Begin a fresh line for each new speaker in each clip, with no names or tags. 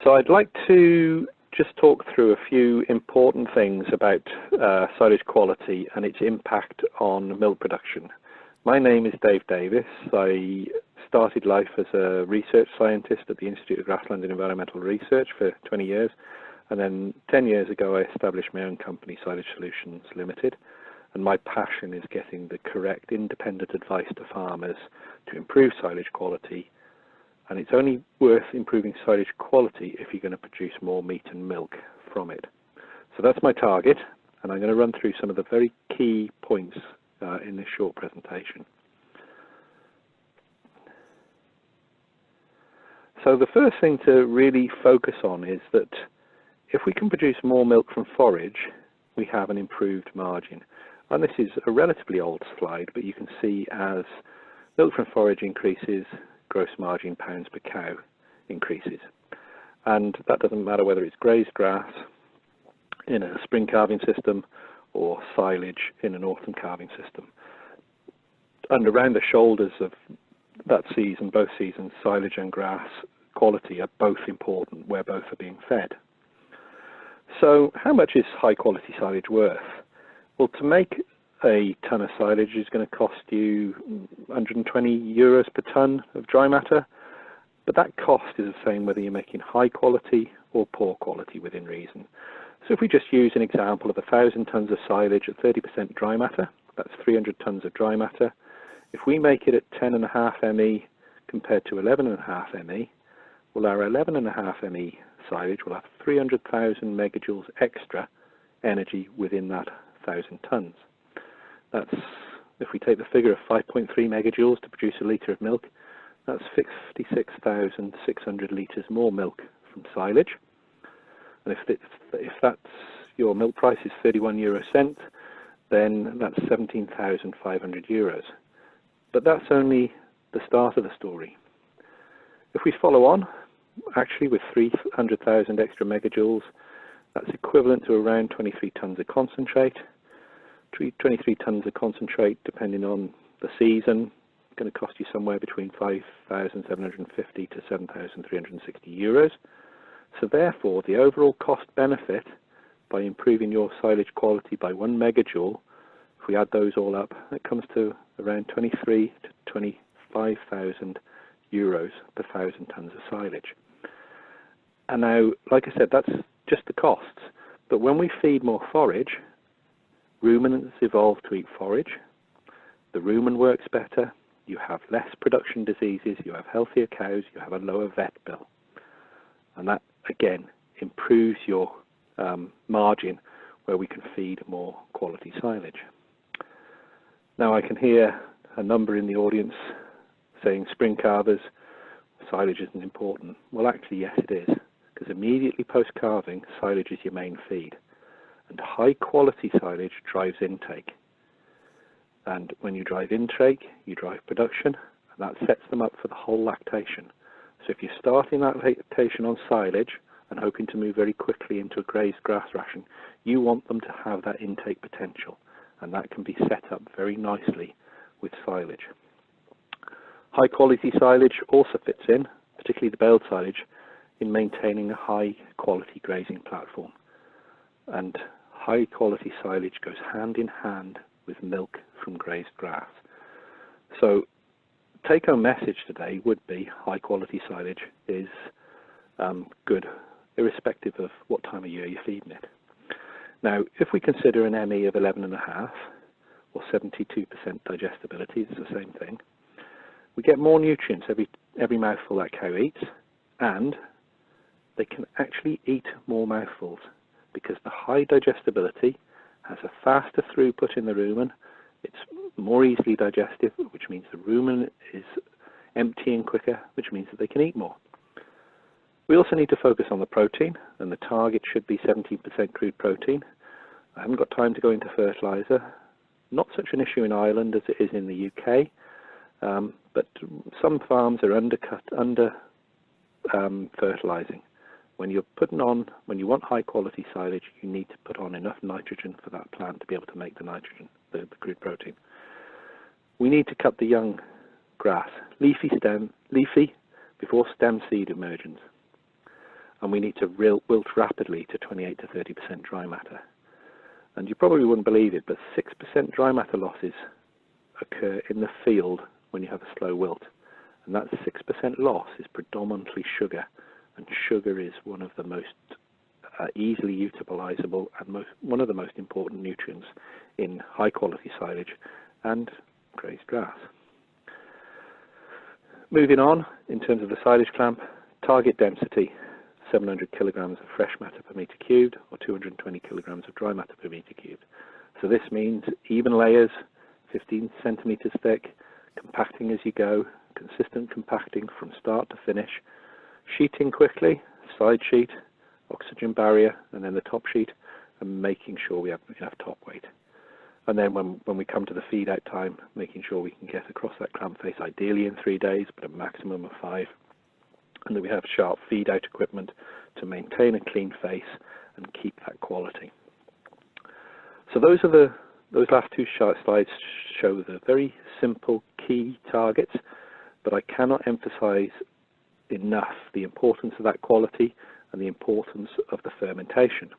So I'd like to just talk through a few important things about silage quality and its impact on milk production. My name is Dave Davies. I started life as a research scientist at the Institute of Grassland and Environmental Research for 20 years, and then 10 years ago I established my own company, Silage Solutions Limited, and my passion is getting the correct independent advice to farmers to improve silage quality. And it's only worth improving silage quality if you're going to produce more meat and milk from it. So that's my target, and I'm going to run through some of the very key points in this short presentation. So the first thing to really focus on is that if we can produce more milk from forage, we have an improved margin. And this is a relatively old slide, but you can see as milk from forage increases, gross margin pounds per cow increases. And that doesn't matter whether it's grazed grass in a spring calving system or silage in an autumn calving system. And around the shoulders of that season, both seasons, silage and grass quality are both important where both are being fed. So how much is high quality silage worth? Well, to make a ton of silage is going to cost you 120 euros per ton of dry matter, but that cost is the same whether you're making high quality or poor quality within reason. So if we just use an example of 1,000 tons of silage at 30% dry matter, that's 300 tons of dry matter. If we make it at 10.5 ME compared to 11.5 ME, well, our 11.5 ME silage will have 300,000 megajoules extra energy within that 1,000 tons. That's, if we take the figure of 5.3 megajoules to produce a litre of milk, that's 56,600 litres more milk from silage. And if that's your milk price is 31 euro cent, then that's 17,500 euros. But that's only the start of the story. If we follow on, actually with 300,000 extra megajoules, that's equivalent to around 23 tons of concentrate. 23 tons of concentrate, depending on the season, going to cost you somewhere between 5,750 to 7,360 euros. So therefore, the overall cost benefit by improving your silage quality by 1 megajoule, if we add those all up, it comes to around 23 to 25,000 euros per 1,000 tons of silage. And now, like I said, that's just the costs. But when we feed more forage, ruminants evolve to eat forage, the rumen works better, you have less production diseases, you have healthier cows, you have a lower vet bill. And that, again, improves your margin where we can feed more quality silage. Now I can hear a number in the audience saying spring calvers, silage isn't important. Well, actually, yes it is, because immediately post-calving, silage is your main feed. And high quality silage drives intake. And when you drive intake, you drive production, and that sets them up for the whole lactation. So if you're starting that lactation on silage and hoping to move very quickly into a grazed grass ration, you want them to have that intake potential, and that can be set up very nicely with silage. High quality silage also fits in, particularly the baled silage, in maintaining a high quality grazing platform. And high quality silage goes hand in hand with milk from grazed grass. So take home message today would be high quality silage is good, irrespective of what time of year you're feeding it. Now, if we consider an ME of 11.5 or 72% digestibility, it's the same thing, we get more nutrients every mouthful that cow eats, and they can actually eat more mouthfuls, because the high digestibility has a faster throughput in the rumen, it's more easily digestive, which means the rumen is emptying quicker, which means that they can eat more. We also need to focus on the protein, and the target should be 17% crude protein. I haven't got time to go into fertiliser. Not such an issue in Ireland as it is in the UK, but some farms are under fertilising. When you're putting on, when you want high quality silage, you need to put on enough nitrogen for that plant to be able to make the nitrogen, the crude protein. We need to cut the young grass, leafy before stem seed emergence. and we need to wilt rapidly to 28 to 30% dry matter. And you probably wouldn't believe it, but 6% dry matter losses occur in the field when you have a slow wilt. And that 6% loss is predominantly sugar, and sugar is one of the most easily utilizable and one of the most important nutrients in high quality silage and grazed grass. Moving on, in terms of the silage clamp, target density 700 kilograms of fresh matter per meter cubed or 220 kilograms of dry matter per meter cubed. So this means even layers, 15 centimeters thick, compacting as you go, consistent compacting from start to finish, sheeting quickly, side sheet, oxygen barrier, and then the top sheet, and making sure we have enough top weight. And then when we come to the feed out time, making sure we can get across that clamp face ideally in 3 days, but a maximum of 5. And that we have sharp feed out equipment to maintain a clean face and keep that quality. So those last two slides show the very simple key targets, but I cannot emphasize enough the importance of that quality and the importance of the fermentation.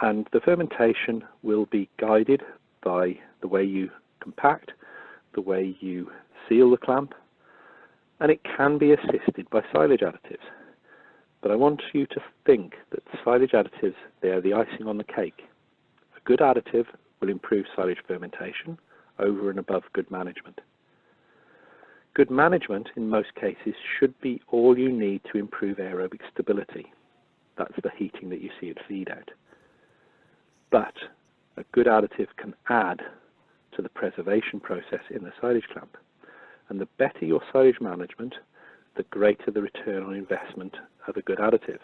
And the fermentation will be guided by the way you compact, the way you seal the clamp, and it can be assisted by silage additives. But I want you to think that silage additives, they are the icing on the cake. A good additive will improve silage fermentation over and above good management. Good management, in most cases, should be all you need to improve aerobic stability. That's the heating that you see at feed out. But a good additive can add to the preservation process in the silage clamp. And the better your silage management, the greater the return on investment of a good additive.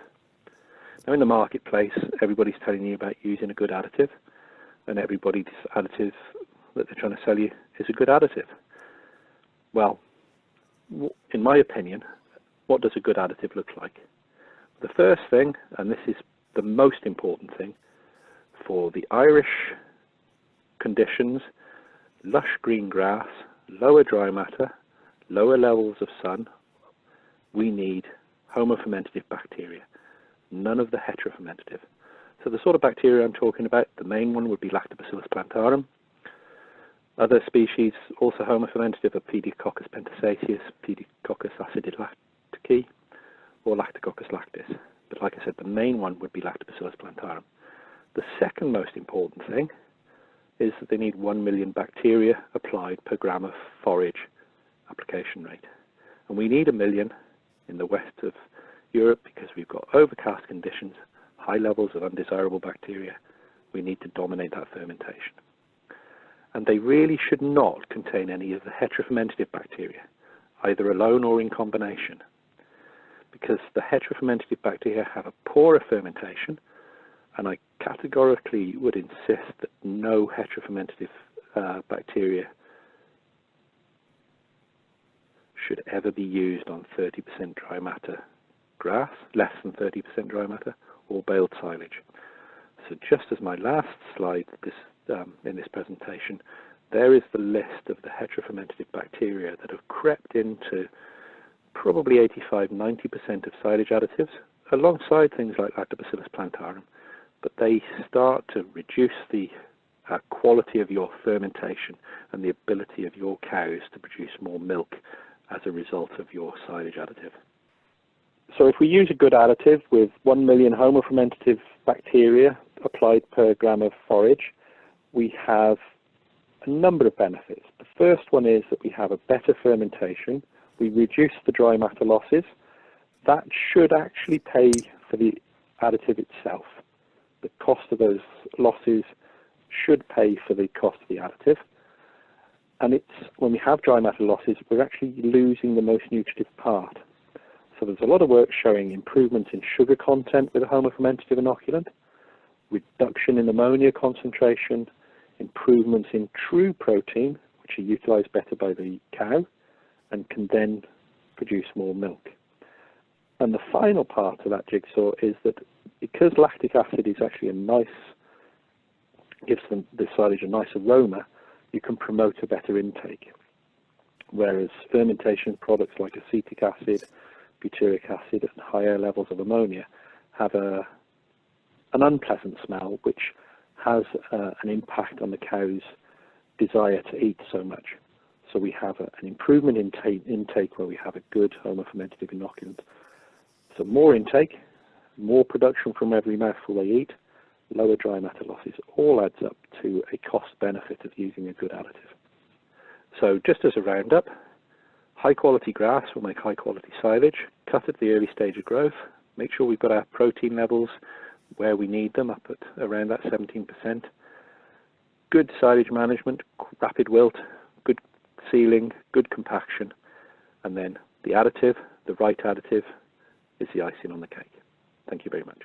Now in the marketplace, everybody's telling you about using a good additive, and everybody's additive that they're trying to sell you is a good additive. Well, in my opinion, what does a good additive look like? The first thing, and this is the most important thing, for the Irish conditions, lush green grass, lower dry matter, lower levels of sun, we need homofermentative bacteria, none of the heterofermentative. So the sort of bacteria I'm talking about, the main one would be Lactobacillus plantarum. Other species also homofermentative are Pediococcus pentaceous, Pediococcus acidilactici, or Lactococcus lactis. But like I said, the main one would be Lactobacillus plantarum. The second most important thing is that they need 1 million bacteria applied per gram of forage application rate. And we need 1 million in the west of Europe because we've got overcast conditions, high levels of undesirable bacteria. We need to dominate that fermentation. And they really should not contain any of the heterofermentative bacteria, either alone or in combination, because the heterofermentative bacteria have a poorer fermentation, and I categorically would insist that no heterofermentative bacteria should ever be used on 30% dry matter grass, less than 30% dry matter, or baled silage. So just as my last slide in this presentation, there is the list of the heterofermentative bacteria that have crept into probably 85–90% of silage additives, alongside things like Lactobacillus plantarum, but they start to reduce the quality of your fermentation and the ability of your cows to produce more milk as a result of your silage additive. So if we use a good additive with 1 million homofermentative bacteria applied per gram of forage, we have a number of benefits. The first one is that we have a better fermentation. We reduce the dry matter losses. That should actually pay for the additive itself. The cost of those losses should pay for the cost of the additive. And when we have dry matter losses, we're actually losing the most nutritive part. So there's a lot of work showing improvements in sugar content with a homofermentative inoculant, reduction in ammonia concentration, improvements in true protein, which are utilized better by the cow and can then produce more milk. And the final part of that jigsaw is that because lactic acid is actually gives the silage a nice aroma, you can promote a better intake. Whereas fermentation products like acetic acid, butyric acid and higher levels of ammonia have an unpleasant smell, which has an impact on the cow's desire to eat so much. So we have an improvement in intake where we have a good homofermentative inoculant. So more intake, more production from every mouthful they eat, lower dry matter losses, all adds up to a cost benefit of using a good additive. So just as a roundup, high quality grass will make high quality silage, cut at the early stage of growth, make sure we've got our protein levels where we need them, up at around that 17%. Good silage management, rapid wilt, good sealing, good compaction, and then the additive, the right additive, is the icing on the cake. Thank you very much.